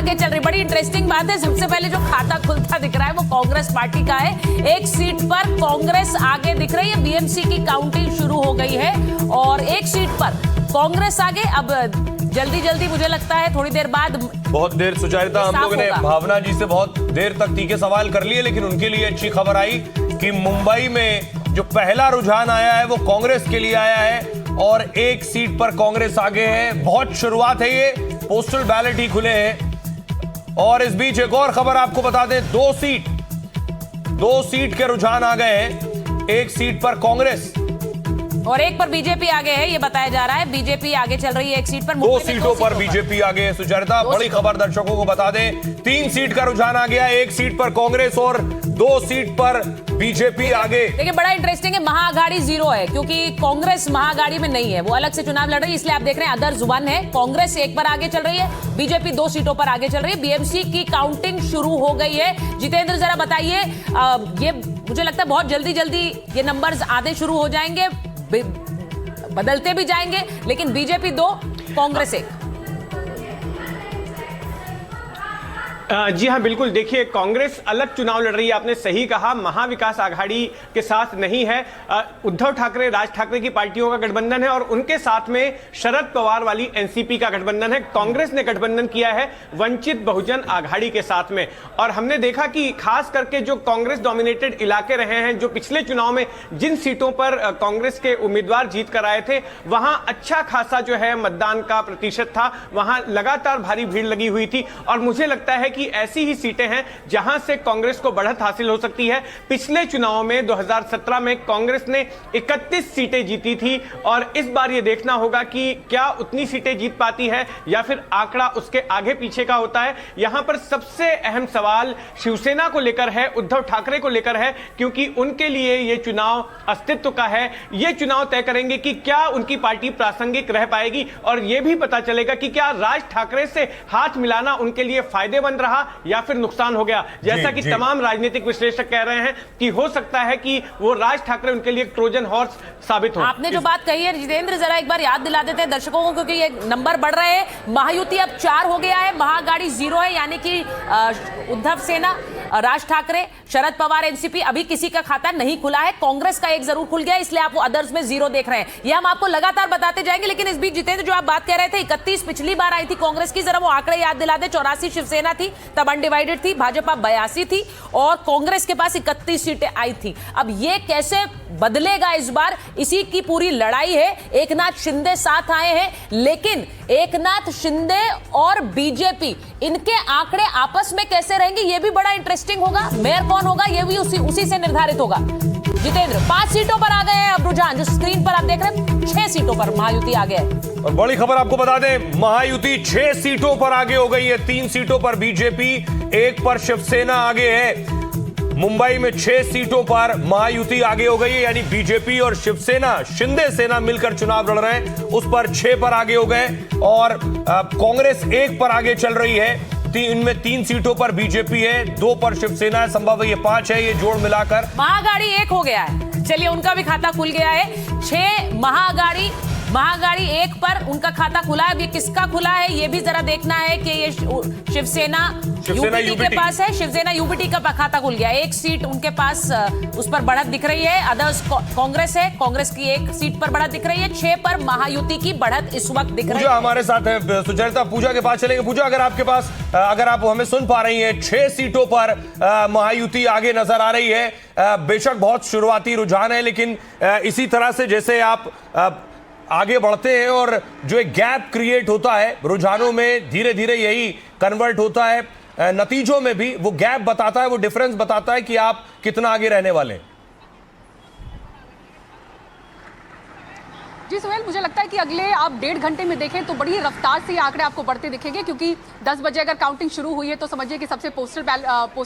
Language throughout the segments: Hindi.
आगे चल रही। बड़ी इंटरेस्टिंग बात है, सबसे पहले जो खाता खुलता दिख रहा है वो कांग्रेस पार्टी का है। एक सीट पर कांग्रेस आगे दिख रही है, बीएमसी की काउंटिंग शुरू हो गई है और एक सीट पर कांग्रेस आगे। अब जल्दी जल्दी मुझे लगता है थोड़ी देर बाद, बहुत देर सुचारिता, हम लोगों ने भावना जी से बहुत देर तक तीखे सवाल कर लिए, लेकिन उनके लिए अच्छी खबर आई कि मुंबई में जो पहला रुझान आया है वो कांग्रेस के लिए आया है और एक सीट पर कांग्रेस आगे है। बहुत शुरुआत है, ये पोस्टल बैलेट ही खुले हैं। और इस बीच एक और खबर आपको बता दें, दो सीट के रुझान आ गए हैं। एक सीट पर कांग्रेस और एक पर बीजेपी आगे है, ये बताया जा रहा है। बीजेपी आगे चल रही है एक सीट पर। दो सीटों पर बीजेपी आगे है। सुचरिता, बड़ी खबर दर्शकों को बता दें, 3 सीट का रुझान आ गया, एक सीट पर कांग्रेस और 2 सीट पर बीजेपी आगे। देखिए बड़ा इंटरेस्टिंग है, महाअघाड़ी 0 है क्योंकि कांग्रेस महाअघाड़ी में नहीं है, वो अलग से चुनाव लड़ रही है, इसलिए आप देख रहे हैं अदर्स 1 है। कांग्रेस एक पर आगे चल रही है, बीजेपी 2 सीटों पर आगे चल रही है। बीएमसी की काउंटिंग शुरू हो गई है। जितेंद्र जरा बताइए, ये मुझे लगता है बहुत जल्दी जल्दी ये नंबर्स आधे शुरू हो जाएंगे, बदलते भी जाएंगे, लेकिन बीजेपी 2 कांग्रेस 1। जी हाँ, बिल्कुल। देखिए, कांग्रेस अलग चुनाव लड़ रही है, आपने सही कहा, महाविकास आघाड़ी के साथ नहीं है। उद्धव ठाकरे, राज ठाकरे की पार्टियों का गठबंधन है और उनके साथ में शरद पवार वाली एनसीपी का गठबंधन है। कांग्रेस ने गठबंधन किया है वंचित बहुजन आघाड़ी के साथ में। और हमने देखा कि खास करके जो कांग्रेस डोमिनेटेड इलाके रहे हैं, जो पिछले चुनाव में जिन सीटों पर कांग्रेस के उम्मीदवार जीत कर आए थे, वहां अच्छा खासा जो है मतदान का प्रतिशत था, वहां लगातार भारी भीड़ लगी हुई थी। और मुझे लगता है कि ऐसी ही सीटें हैं जहां से कांग्रेस को बढ़त हासिल हो सकती है। पिछले चुनाव में 2017 में कांग्रेस ने 31 सीटें जीती थी और इस बार यह देखना होगा कि क्या उतनी सीटें जीत पाती है या फिर आंकड़ा उसके आगे पीछे का होता है। यहां पर सबसे अहम सवाल शिवसेना को लेकर है, उद्धव ठाकरे को लेकर है, क्योंकि उनके लिए यह चुनाव अस्तित्व का है। यह चुनाव तय करेंगे कि क्या उनकी पार्टी प्रासंगिक रह पाएगी और यह भी पता चलेगा कि क्या राज ठाकरे से हाथ मिलाना उनके लिए फायदेमंद रहा या फिर नुकसान हो गया। जैसा कि तमाम राजनीतिक विश्लेषक कह रहे हैं कि हो सकता है कि वो राज ठाकरे उनके लिए ट्रोजन हॉर्स साबित हो। आपने जो बात कही है जितेंद्र, जरा एक बार याद दिला देते हैं दर्शकों को, क्योंकि ये नंबर बढ़ रहे हैं। महायुति अब 4 हो गया है, महाअघाड़ी 0 है, यानी कि उद्धव सेना, राज ठाकरे, शरद पवार, एनसीपी, अभी किसी का खाता नहीं खुला है। कांग्रेस का एक जरूर खुल गया, इसलिए आप वो अदर्स में 0 देख रहे हैं। ये हम आपको लगातार बताते जाएंगे। लेकिन इस बीच जितेंद्र, जो आप बात कह रहे थे 31 पिछली बार आई थी कांग्रेस की, जरा वो आंकड़े याद दिला दे। 84 शिवसेना थी, तब अनडिवाइडेड थी, भाजपा 82 थी और कांग्रेस के पास 31 सीटें आई थी। अब ये कैसे बदलेगा इस बार, इसी की पूरी लड़ाई है। एकनाथ शिंदे साथ आए हैं, लेकिन एकनाथ शिंदे और बीजेपी, इनके आंकड़े आपस में कैसे रहेंगे ये भी बड़ा इंटरेस्टिंग होगा। मेयर कौन होगा ये भी उसी से निर्धारित होगा। जितेंद्र, 5 सीटों पर आ गए हैं अब रुझान, जो स्क्रीन पर आप देख रहे हैं 6 सीटों पर महायुति आ गया है। और बड़ी खबर आपको बता दें, महायुति 6 सीटों पर आगे हो गई है। 3 सीटों पर बीजेपी, 1 पर शिवसेना आगे है। मुंबई में 6 सीटों पर महायुति आगे हो गई है, यानी बीजेपी और शिवसेना, शिंदे सेना मिलकर चुनाव लड़ रहे हैं, उस पर 6 पर आगे हो गए। और कांग्रेस 1 पर आगे चल रही है। इनमें 3 सीटों पर बीजेपी है, 2 पर शिवसेना है, संभव है ये 5 है, ये जोड़ मिलाकर महाअघाड़ी 1 हो गया है। चलिए, उनका भी खाता खुल गया है। 6 महाअघाड़ी 1 पर उनका खाता खुला है। अब ये किसका खुला है ये भी जरा देखना है कि ये शिवसेना यूपीटी के पास है। शिवसेना यूपीटी का खाता खुल गया, 1 सीट उनके पास, उस पर बढ़त दिख रही है। अदर्स कांग्रेस है, कांग्रेस की 1 सीट पर बढ़त दिख रही है। 6 पर महायुति की बढ़त इस वक्त दिख रही है। पूजा हमारे साथ है, सुचरिता, पूजा के पास चलेंगे। पूजा, अगर आपके पास, अगर आप हमें सुन पा रही हैं, 6 सीटों पर महायुति आगे नजर आ रही है। बेशक बहुत शुरुआती रुझान है, लेकिन इसी तरह से जैसे आप आगे बढ़ते हैं और जो एक गैप क्रिएट होता है रुझानों में, धीरे धीरे यही कन्वर्ट होता है नतीजों में भी। वो गैप बताता है, वो डिफरेंस बताता है कि आप कितना आगे रहने वाले हैं। जी सुहेल, मुझे लगता है कि अगले आप 1.5 घंटे में देखें तो बड़ी रफ्तार से ये आंकड़े आपको बढ़ते दिखेंगे, क्योंकि 10 बजे अगर काउंटिंग शुरू हुई है तो समझिए कि सबसे पोस्टल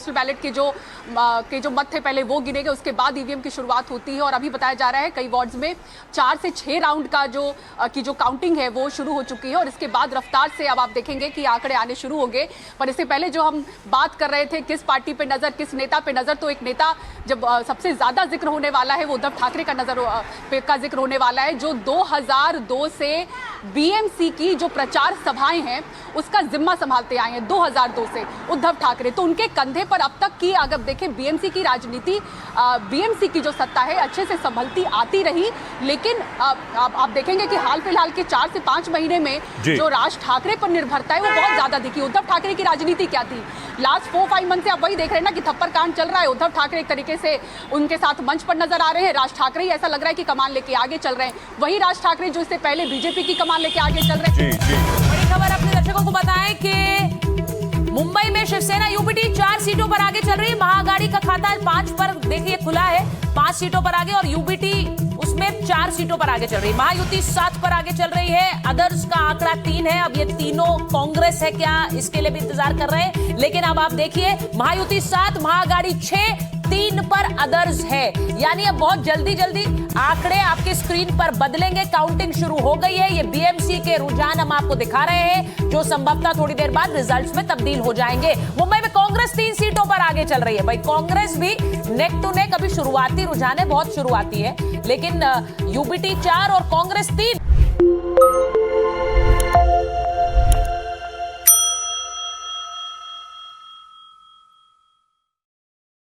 बैलेट के जो मत थे पहले वो गिने गए, उसके बाद ईवीएम की शुरुआत होती है। और अभी बताया जा रहा है कई वार्ड्स में 4 से 6 राउंड का जो काउंटिंग है वो शुरू हो चुकी है और इसके बाद रफ्तार से अब आप देखेंगे कि आंकड़े आने शुरू हो गए। पर इससे पहले जो हम बात कर रहे थे किस पार्टी पे नजर, किस नेता पे नजर, तो एक नेता जब सबसे ज्यादा जिक्र होने वाला है वो उद्धव ठाकरे का जिक्र होने वाला है, जो 2 2002 से बीएमसी की जो प्रचार सभाएं हैं उसका जिम्मा संभालते आए हैं 2002 से उद्धव ठाकरे। तो उनके कंधे पर अब तक की अगर देखें बीएमसी की राजनीति, बीएमसी की जो सत्ता है अच्छे से संभलती आती रही, लेकिन आप देखेंगे कि हाल फिलहाल के 4 से 5 महीने में जो राज ठाकरे पर निर्भरता है वो बहुत ज्यादा दिखी। उद्धव ठाकरे की राजनीति क्या थी? लास्ट 4-5 मंथ से आप वही देख रहे हैं ना कि थप्पड़ कांड चल रहा है। उद्धव ठाकरे एक तरीके से उनके साथ मंच पर नजर आ रहे हैं, राज ठाकरे ही ऐसा लग रहा है कि कमान लेके आगे चल रहे हैं। वही राज ठाकरे जो इससे पहले बीजेपी की कमान लेके आगे चल रहे हैं। बड़ी खबर अपने दर्शकों को बताएं कि मुंबई में शिवसेना यूपीटी 4 सीटों पर आगे चल रही है। महाअघाड़ी का खाता 5 पर देखिए खुला है, 5 सीटों पर आगे, और यूपीटी उसमें 4 सीटों पर आगे चल रही है। महायुति 7 पर आगे चल रही है। अदर्स का आंकड़ा 3 है। अब ये तीनों कांग्रेस है क्या, इसके लिए भी इंतजार कर रहे हैं। लेकिन अब आप देखिए महायुति 7, महाअघाड़ी 6, 3 पर अदर्स है। यानी अब बहुत जल्दी आंकड़े आपके स्क्रीन पर बदलेंगे। काउंटिंग शुरू हो गई है। ये बीएमसी के रुझान हम आपको दिखा रहे हैं, जो संभवतः थोड़ी देर बाद रिजल्ट्स में तब्दील हो जाएंगे। मुंबई में कांग्रेस 3 सीटों पर आगे चल रही है। भाई कांग्रेस भी नेक टू नेक, अभी शुरुआती रुझान है, बहुत शुरुआती है, लेकिन यूपीटी 4 और कांग्रेस 3।